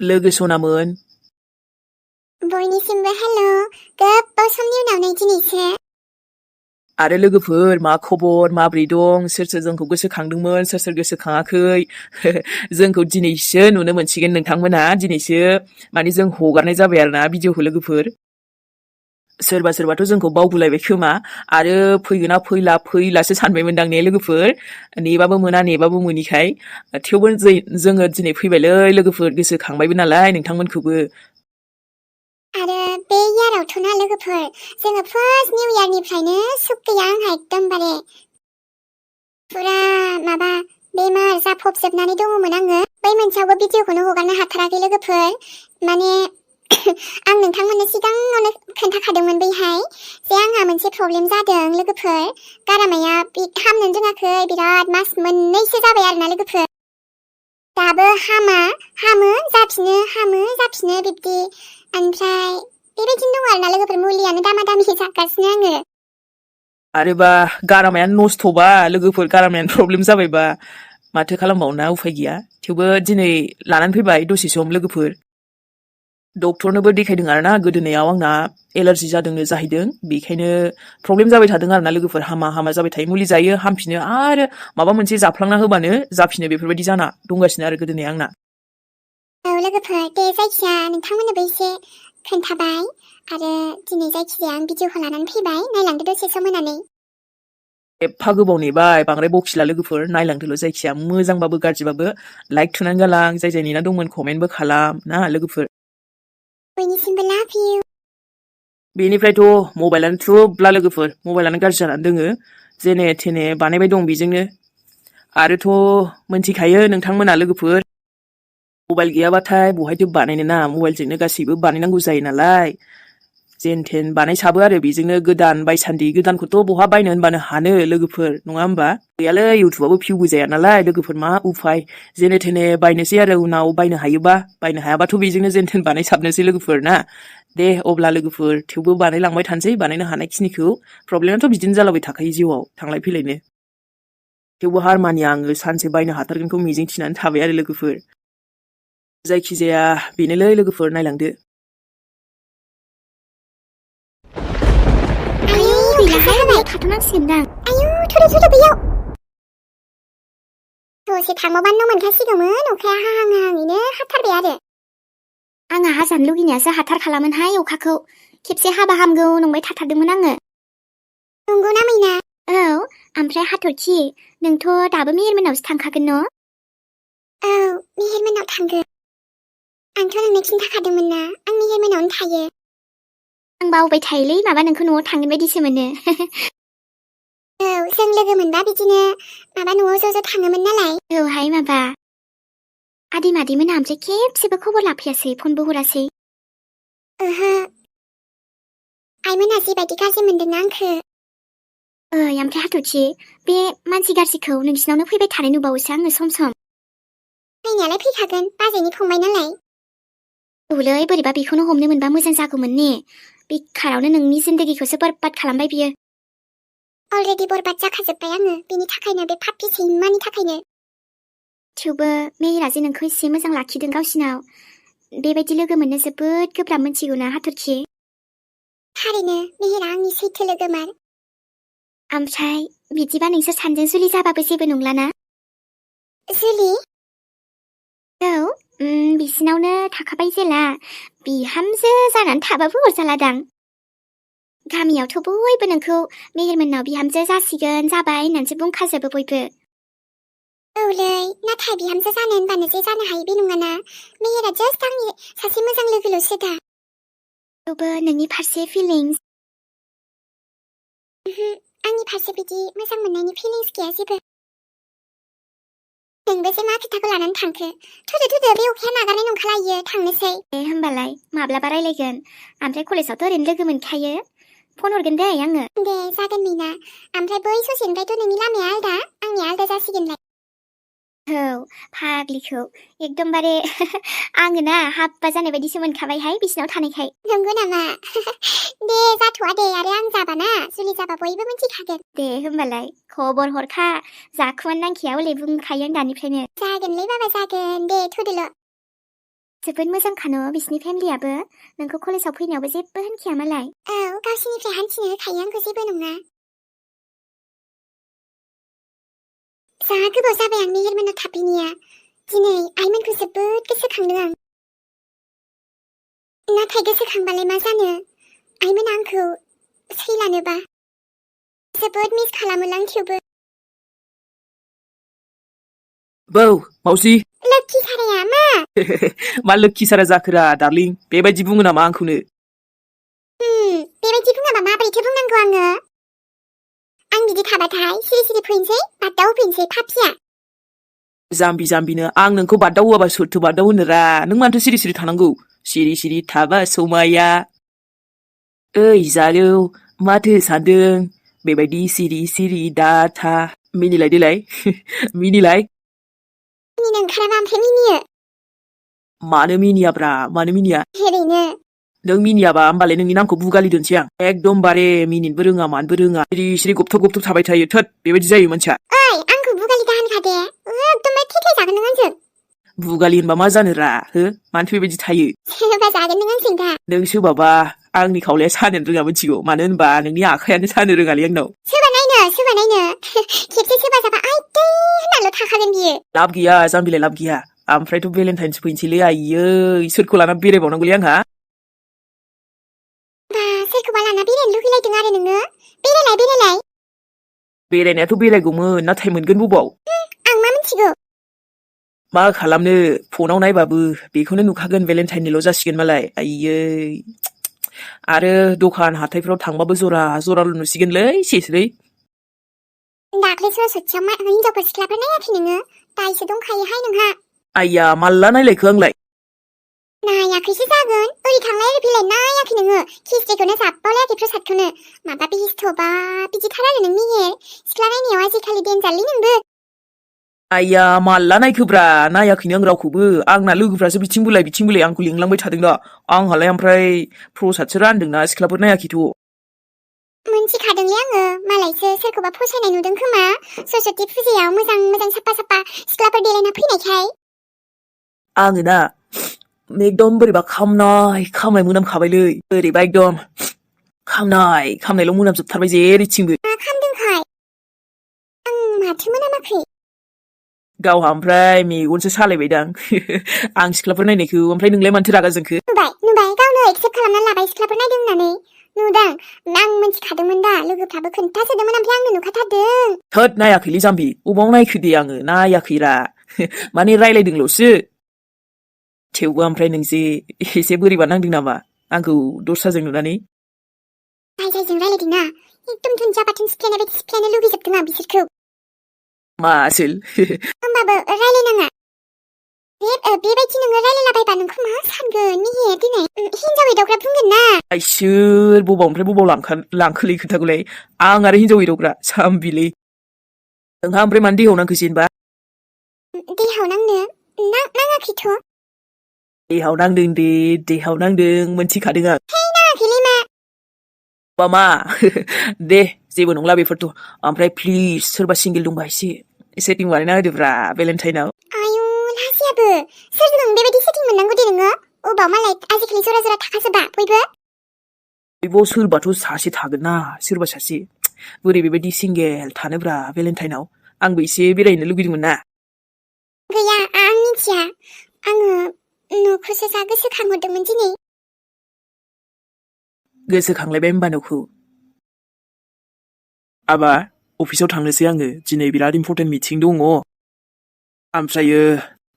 लोगो सनामोन बयनिसिमबो हेल' गोबाव समनि उनाव नै दिनैसो आरो लोगोफोर मा खबर माब्रै दं सोर सोर जोंखौ गोसोखांदोंमोन सोर सोर गोसोखाङाखै जोंखौ दिनैसो नुनो मोनसिगोन नोंथांमोना दिनैसो माने जों हगारनाय जाबाय आरोना भिडिअखौ लोगोफोर सोरबा सोरबाथ' जोंखौ बावगुलायबाय खोमा आरो फैगोना फैलासो सानबायमोनदां ने लोगोफोर नेबाबो मोना नेबाबो मोनिखाय थेवबो जोङो दिनै फैबायलै लोगोफोर गोसोखांबायबो नालाय नोंथांमोनखौबो आरो बे इयारावथ' ना लोगोफोर जोङो फार्स्ट निउ इयारनिफ्रायनो सुख गैया आंहा एकदमबारे फुरा माबा बेमार जाफबजोबनानै दङमोन आङो बै मोनसेयावबो भिडिअखौनो हगारनो हाथाराखै लोगोफोर माने आं नोंथांमोननो सिगाङावनो खोन्थाखादोंमोन बैहाय जे आंहा मोनसे प्रब्लेम जादों लोगोफोर गारामाया हामनो रोङाखै बिराद मास मोननैसो जाबाय आरोना लोगोफोर दाबो हामो जाफिनो बिब्दि ओमफ्राय बेबायदिनो दं आरोना लोगोफोर मुलियानो दामा दामि जागासिनो आङो आरोबा गारामायानो नस्थ'बा लोगोफोर गारामायानो प्रब्लेम जाबायबा माथो खालामबावना उफाय गैया थेवबो दिनै लानानै फैबाय दसे सम लोगोफोर डक्टरनोबो देखायदों आरोना गोदोनायाव आंना एलार्जि जादोंनो जाहैदों बेखायनो प्रब्लेम जाबाय थादों आरोना लोगोफोर हामा जाबाय थायो मुलि जायो हामफिनो आरो माबा मोनसे जाफ्लांना होबानो जाफिनो बेफोरबायदि जाना दंगासिनो आरो गोदोनाया आंना औ लोगोफोर दे जायखिया नोंथांमोननोबो एसे खोन्थाबाय आरो दिनै जायखिजाया आं भिडिअखौ लानानै फैबाय नायलांदो दसे सम होनानै एफा गोबाव नेबाय बांद्राय बखिला लोगोफोर नायलांदोल' जायखिया मोजांबाबो गाज्रिबाबो लाइक थुनानै गालां जाय जाय नेना दंमोन कमेन्टबो खालाम ना लोगोफोर बयनिसिमबो लाभ इउ बेनिफ्रायथ' मबाइलानो थुब्ला लोगोफोर मबाइलानो गाज्रि जानानै दोङो जेने थेने बानायबाय दं बेजोंनो आरोथ' मोनथिखायो नोंथांमोना लोगोफोर मबाइल गैयाबाथाय बहायथो बानायनो ना मबाइलजोंनो गासैबो बानायनांगौ जायो नालाय जेन थेन बानायसाबो आरो बेजोंनो गोदान बायसान्दि गोदानखौथ' बहा बायनो होनबानो हानो लोगोफोर नङा होमबा गैयालै इउटुबाबो भिउबो जाया नालाय लोगोफोर मा उफाय जेने थेने बायनोसै आरो उनाव बायनो हायोबा बायनो हायाबाथ' बेजोंनो जेन थेन बानायसाबनोसै लोगोफोर ना दे अब्ला लोगोफोर थेवबो बानायलांबाय थानोसै बानायनो हानायखिनिखौ प्रब्लेमाथ' बिदिनो जालाबाय थाखायो जिउआव थांलाय फैलायनो थेवबो हारमानिया आङो सानसे बायनो हाथारगोनखौ मिजिं थिनानै थाबाय आरो लोगोफोर जायखिजाया बेनोलै लोगोफोर नायलांदो थाथ'नांसिगोनदां आयु थुदो बैयाव दसे थांबावबानो न' मोनखासिगौमोन अखाया हाहांहाङैनो हाथारबाय आरो आंहा हाजानो लुगैनायासो हाथारखालामोनहाय अखाखौ खेबसे हाबा हामगौ नंबाय थाथारदोंमोन आङो नंगौना मैना औ ओमफ्राय हाथरखि नोंथ' दाबो मेहेरमोननावसो थांखागोन न' औ मेहेरमोननाव थांगोन आंथ' नोंनो खिन्थाखादोंमोन ना आं मेहेरमोननावनो थायो आं बावबाय थायोलै माबा नोंखौ न'आव थांगोन बायदिसो मोनो औ जों लोगो मोनबा बिदिनो माबा न'आव ज' थाङोमोन नालाय औहाय माबा आदै मादैमोनहा ओमफ्राय खेबसेबो खबर लाफैयासै फनबो हरासै ओहो आइमोनहा जिबायदि गाज्रि मोनदोंना आंखो ओइ ओमफ्राय हाथरखि बे मानसि गाज्रिखौ नोंसिनावनो फैबाय थानाय नुबावोसो आङो सम सम फैनायालाय फैखागोन बाजैनि फंबाय नालाय औलै बोरैबा बेखौनो हमनो मोनबा मोजां जागौमोन ने बेखारावनो नोंनि जिन्दगिखौसो बरबाद खालामबाय बियो अलरेडि बरबाद जाखाजोब्बाय आङो बेनि थाखायनो बे पापि सैमानि थाखायनो थेवबो मेहेरा जे नोंखौ एसे मोजां लाखिदों गावसिनाव बेबायदि लोगो मोननो जोबोद गोब्राब मोनथिगौना हाथरखि थारैनो मेहेरा आंनि सैथो लोगोमार ओमफ्राय बिदिबा नोंसोर सानजों जुलि जाबाबो जेबो नंलाना जुलि औ बिसिनावनो थाखाबाय जेला बिहामजो जानानै थाबाबो अरजालादां गामियावथ' बयबो नोंखौ मेहेरमोननाव बिहामजो जासिगोन जाबाय होननानैसो बुंखाजोबो बयबो औलै नाथाय बिहामजो जानो होनबानो जे जानो हायो बे नङाना मेहेरा जास्ट आंनि सासे मोजां लोगोल'सो दा थेवबो नोंनि फारसे फिलिंस आंनि फारसे बिदि मोजां मोननायनि फिलिंस गैया जेबो नोंबो जे मा खोथाखौ लानानै थांखो थुदो बे अखाया नागारनाय नंखालायो थांनोसै होमबालाय माब्लाबा रायलायगोन ओमफ्राय कलेजावथ' ओरैनो लोगो मोनखायो फन हरगोन दे आङो दे जागोन मीना ओमफ्राय बै ससेनिफ्रायथ' नोंनि लामाया आलदा आंनिया आलदा जासिगोनलाय औ फाग्लिखौ एकदमबारे आङो ना हाब्बा जानाय बायदिसो मोनखाबायहाय बिसिनाव थानायखाय नंगौ नामा दे जाथ'आ दे आरो आं जाबाना जुलि जाबा बयबो मिथिखागोन दे होमबालाय खबर हरखा जाखुमानो नांखाया हले बुंखायो आं दानिफ्रायनो जागोनलै बाबा जागोन दे थुदोल' जोबोद मोजांखानो बिसिनि फेमिलियाबो नोंखौ कलेजाव फैनायावबो जेबो होनखाया मालाय गावसिनिफ्राय हान्थिनो होखायो आंखौ जेबो नङा जा गोबाव जाबाय आं मेहेरमोनाव थाफैनाया दिनै आइमोनखौ जोबोद गोसोखांदों आं नाथाय गोसोखांबालाय मा जानो आइमोना आंखौ सैलानोबा जोबोद मिस खालामोलां थेवबो बौ मावसि लोक्षि साराया मा मा लोक्षि सारा जाखोरा डार्लिं बेबायदि बुङो नामा आंखौनो बेबायदि बुङाबा माबोरैथो बुंनांगौ आङो आं बिदि थाबाथाय सिरि सिरि फैनोसै बादाव होफैनोसै पापिया जाम्बि जाम्बिनो आं नोंखौ बादाव होआबा सोरथो बादाव होनोरा नों मानोथो सिरि सिरि थानांगौ सिरि सिरि थाबा समाया ओइ जालौ माथो सानदों बेबायदि सिरि सिरि दा था मिनिलाय देलाय मिनिलाय मिनिनो ओंखाराबा ओमफ्राय मिनियो मानो मिनियाब्रा मानो मिनिया ओरैनो नों मिनियाबा होमबालाय नोंनि नामखौ बुगालि दोनसै आं एकदमबारे मिनिनोबो रोङा मानोबो रोङा सिरि सिरि गबथब गबथब थाबाय थायो थोद बेबायदि जायो मानसिया ओइ आंखौ बुगालि दा होनखादे एकदमबारे थेथायजागोन नों आंजों बुगालि होनबा मा जानोरा हो मानोथो बेबायदि थायो सोरबा जागोन नों आंजों दा नों सोरबाबा आंनि खावलाया सानोनो रोङा मिथिगौ मानो होनबा नोंनि आखायानो सानो रोङालै आंनाव सोरबा नायनो खेबसे सोरबा जाबा आइदै होननाल' थाखागोन बियो लाब गैया जाम्बिलाय लाब गैया ओमफ्रायथ' भेलेन्टाइन्स फैनोसैलै आइयै सोरखौ लाना बेरायबावनांगौलै आंहा बा सोरखौबा लाना बेरायनो लुगैलायदों आरो नोङो बेरायलाय बेरायनायाथ' बेरायगौमोन नाथाय मोनगोन बबाव आं मा मिथिगौ मा खालामनो फनाव नायबाबो बेखौनो नुखागोन भेलेन्टाइननिल' जासिगोन मालाय आइयै आरो दखान हाथायफ्राव थांबाबो जरा जराल' नुसिगोनलै सेसलै दाख्लै सरसथियाव हिनजावफोर सिख्लाफोर नायाखै नोङो दायसो दंखायोहाय नोंहा आइया माल्ला नायलायखो आंलाय नायाखैसो जागोन ओरै थांलाय ओरै फैलाय नायाखै नोङो हिस्ट्रिखौनो जाब्बावलायाखै प्रसादखौनो माबा बेस्थ'बा बिदिथार आरो नों मेहेर सिख्ला नायनायाव आजिखालि देनजारलै नोंबो आइया माल्ला नायखोब्रा नायाखैनो आं रावखौबो आंना लोगोफ्रासो बिथिं बोलाय आंखौ लिंलांबाय थादों दा आंहालाय ओमफ्राय प्रसादसो रानदोंना सिख्लाफोर नायाखैथ' मोनथिखादोंलै आङो मालायसो सोरखौबा फसायनाय नुदों खोमा सरसथि फुजायाव मोजां साफा सिख्लाफोर देलायना फैनायखाय आङो ना एकदम बोरैबा खामनाय मोनामखाबायलै बोरैबा एकदम खामनायल' मोनामजोबथारबाय जेरैथिंबो मा खामदोंखाय आं माथो मोनामाखै गावहा ओमफ्राय मेगनसो सालायबायदां आं सिख्लाफोर नायनायखौ ओमफ्राय नोंलाय मानोथो रागा जोंखो नुबाय गावनो एक्सेप्ट खालामना लाबाय सिख्लाफोर नायदों होननानै नुदों आं मोनथिखादोंमोन दा लोगोफ्राबो खोन्थासोदोंमोन ओमफ्राय आंनो नुखाथारदों थोद नायाखैलै जाम्बि अबाव नायखो दे आङो नायाखैरा माने रायलायदोंल'सो थेवबो ओमफ्राय नोंजे एसे बोरैबा नांदों नामा आंखौ दस्राजों नुनानै जायजों रायलायदोंना एकदम दुन्दिया बाथोन सिफ्लेनाय बायदि सिफ्लेनो लुगैजोबदों आं बिसोरखौ मा आसोल होमबाबो रायलायनाङा बेबायदि नोङो रायलायलाबायबा नोंखौ मा सानगोन मेहेर दिनै हिनजाव एदावग्रा बुंगोन ना सोर बबावनिफ्राय बबाव लांखोलै खोथाखौलाय आं आरो हिनजाव एदावग्रा जाम्बिलै नोंहा ओमफ्राय मानो देहायाव नांखो जेनेबा देहायाव नाङाखैथ' देहायाव नांदों दे देहायाव नांदों मोनथिखादों आं नाङाखैलै मा दे जेबो नंला बेफोरथ' ओमफ्राय प्लिज सोरबा सिंगेल दंबा एसे सेटिं बानायना होदोब्रा भेलेन्टाइनाव आयु लाजियाबो सोरजों बेबायदि सेटिं मोननांगौ दे नोङो अबाव मालाय आजिखालि जरा थाखाजोबा बयबो सोरबाथ' सासे थागोन ना सोरबा सासे बोरै बेबायदि सिंगेल थानोब्रा भेलेन्टाइनाव आंबो एसे बेरायनो लुगैदोंमोन ना गैया आं मिथिया आङो न'खौसो जा गोसोखांहरदोंमोन दिनै गोसोखांलायबाय होमबा न'खौ आबा अफिसाव थांनोसै आङो दिनै बिराद इम्परटेन्ट मिटिं दङ ओमफ्रायो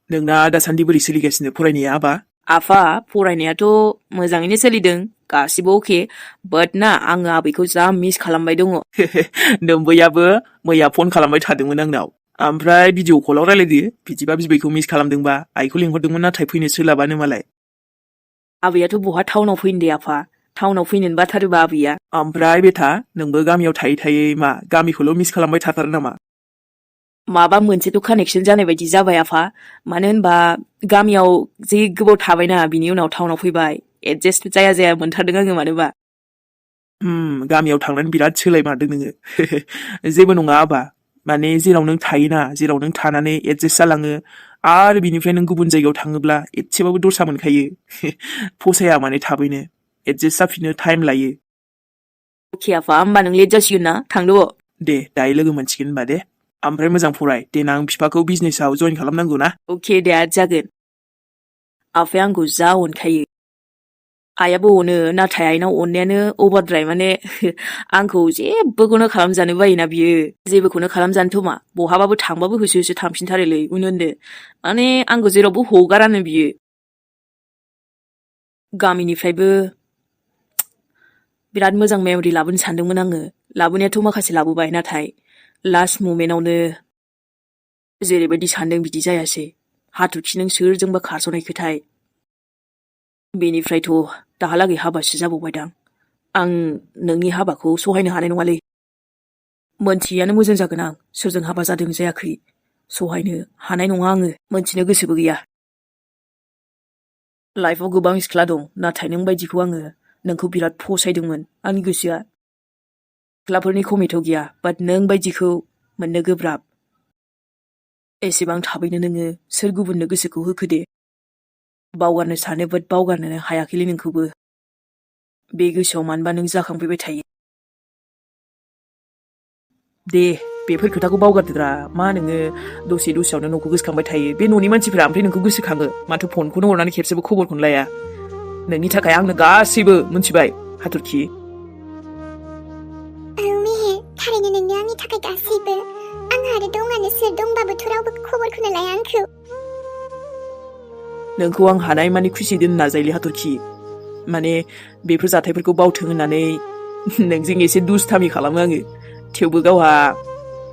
नोंना दासान्दि बोरै सोलिगासिनो फरायनाया आबा आफा फरायनायाथ' मोजाङैनो सोलिदों गासिबो अके बाट ना आङो आबैखौ जा मिस खालामबाय दङ नोम्बैयाबो मैया फन खालामबाय थादोंमोन आंनाव ओमफ्राय भिडिअ कलाव रायलायदो बिदिबा बिबैखौ मिस खालामदोंबा आइखौ लिंहरदोंमोन नाथाय फैनो सोलाबानो मालाय आबैयाथ' बहा टाउनाव फैनो दे आफा टाउनाव फैनोनो बाथारोबा आबैया ओमफ्राय बेथा नोंबो गामियाव थायै मा गामिखौल' मिस खालामबाय थाथारो नामा माबा मोनसेथ' कानेक्सन जानाय बायदि जाबाय आफा मानो होनबा गामियाव जे गोबाव थाबायना बिनि उनाव टाउनाव फैबाय एडजास्ट जाया मोनथारदों आङो मानोबा गामियाव थांनानै बिराद सोलायमारदों नोङो जेबो नङा आबा माने जेराव नों थायोना जेराव नों थानानै एडजास्ट जालाङो आरो बिनिफ्राय नों गुबुन जायगायाव थाङोब्ला एसेबाबो दस्रा मोनखायो फसाया माने थाबैनो एडजास्ट जाफिननो टाइम लायो अके आफा होमबा नों लेट जासिगोन ना थांदो दे दायो लोगो मोनसिगोन होनबा दे ओमफ्राय मोजां फराय देनां बिफाखौ बिजनेसाव जइन खालामनांगौ ना अके डेड जागोन आफाया आंखौ जा अनखायो आइयाबो अनो नाथाय आइनाव अननायानो अभारद्राय माने आंखौ जेबोखौनो खालामजानो बायोना बियो जेबोखौनो खालामजानोथ' मा बहाबाबो थांबाबो होसो होसो थांफिनथारोलै उन उन्दो माने आंखौ जेरावबो हगारानो बियो गामिनिफ्रायबो बिराद मोजां मेमरि लाबोनो सानदोंमोन आङो लाबोनायाथ' माखासे लाबोबाय नाथाय लास्ट मोमेन्टावनो जेरैबायदि सानदों बिदि जायासै हाथरखि नों सोरजोंबा खारस'नायखोथाय बेनिफ्रायथ' दाहालागै हाबासो जाबावबायदां आं नोंनि हाबाखौ सहायनो हानाय नङालै मोनथियानो मोजां जागोन आं सोरजों हाबा जादों जायाखै सहायनो हानाय नङा आङो मोनथिनो गोसोबो गैया लाइफआव गोबां सिख्ला दं नाथाय नों बायदिखौ आङो नोंखौ बिराद फसायदोंमोन आंनि गोसोआ सिख्लाफोरनि खमिथ' गैया बाट नों बायदिखौ मोननो गोब्राब एसेबां थाबैनो नोङो सोर गुबुननो गोसोखौ होखो दे बावगारनो सानो बाट बावगारनो हायाखैलै नोंखौबो बे गोसोआव मानोबा नों जाखांफैबाय थायो दे बेफोर खोथाखौ बावगारदोरा मा नोङो दसे दसेयावनो न'खौ गोसोखांबाय थायो बे न'नि मानसिफोरा ओमफ्राय नोंखौ गोसोखाङो माथो फनखौनो हरनानै खेबसेबो खबरखौनो लाया नोंनि थाखाय आंनो गासैबो मिथिबाय हाथरखि मेहेर थारैनो नोंनो आंनि थाखाय गासैबो आंहा आरो दंआनो सोर दंबाबोथ' रावबो खबरखौनो लाया आंखौ नोंखौ आं हानाय मानि खुसि दोननो नाजायोलै हाथरखि माने बेफोर जाथायफोरखौ बावथों होननानै नोंजों एसे दुस्थामि खालामो आङो थेवबो गावहा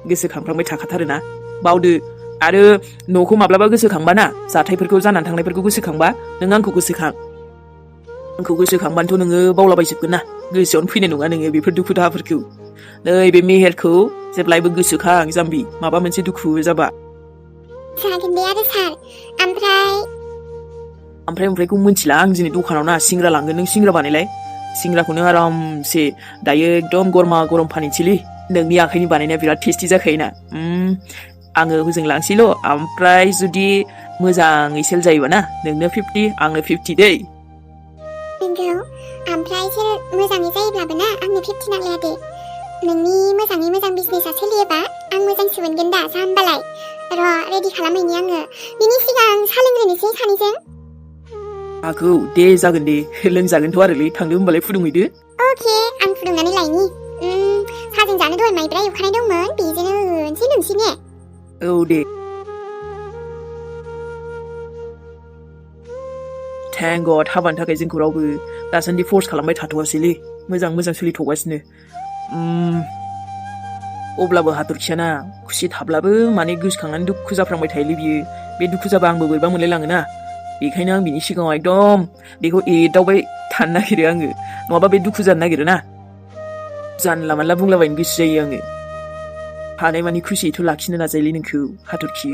गोसोखांफ्लांबाय थाखाथारोना बावदो आरो न'खौ माब्लाबा गोसोखांबा ना जाथायफोरखौ जानानै थांनायफोरखौ गोसोखांबा नों आंखौ गोसोखांबानोथ' नोङो बावलाबायजोबगोन ना गोसोआवनो फैनाय नङा नोङो बेफोर दुखु दाहाफोरखौ नै बे मेहेरखौ जेब्लायबो गोसोखां जाम्बि माबा मोनसे दुखु जाबा जागोन दे आरो सार ओमफ्रायखौ मिथिला आं दिनै दखानाव ना सिंग्रा लांगोन नों सिंग्रा बानायलाय सिंग्राखौनो आरामसे दायो एकदम गरमा गरम फानहैनोसैलै नोंनि आखाइनि बानायनाया बिराद टेस्टि जाखायोना आङो हजों लांसैल' ओमफ्राय जुदि मोजाङै सेल जायोबा ना नोंनो 50 आंनो 50 दै नंगौ ओमफ्राय सेल मोजाङै जायोब्लाबो ना आंनो 50 नांलाया दे नोंनि मोजाङै मोजां बिजनेसा सोलियोबा आं मोजांसो मोनगोन दा जाम्बालाय र' रेडि खालामहैनि आङो बिनि सिगां साहा लोंग्रोनोसै सानैजों आखौ दे जागोन दे लोंजागोनथ' आरोलै थांदो होमबालाय फुदुंहैदो अके आं फुदुंनानै लायनि साहाजों जानो दहाय माइब्रा एवखानाय दंमोन बेजोंनो लोंसै ने औ दे थेंक गड हाबानि थाखाय जोंखौ रावबो दासान्दि फर्स खालामबाय थाथ'वासैलै मोजां सोलिथ'गासिनो अब्लाबो हाथरखियाना खुसि थाब्लाबो माने गोसोखांनानै दुखु जाफ्लांबाय थायोलै बियो बे दुखु जाबा आंबो बोरैबा मोनलायलाङोना बेखायनो आं बिनि सिगाङाव एकदम बेखौ एदावबाय थानो नागिरो आङो नङाबा बे दुखु जानो नागिरो ना जानला मानला बुंलाबायनो गोसो जायो आङो हानाय मानि खुसियैथ' लाखिनो नाजायोलै नोंखौ हाथरखि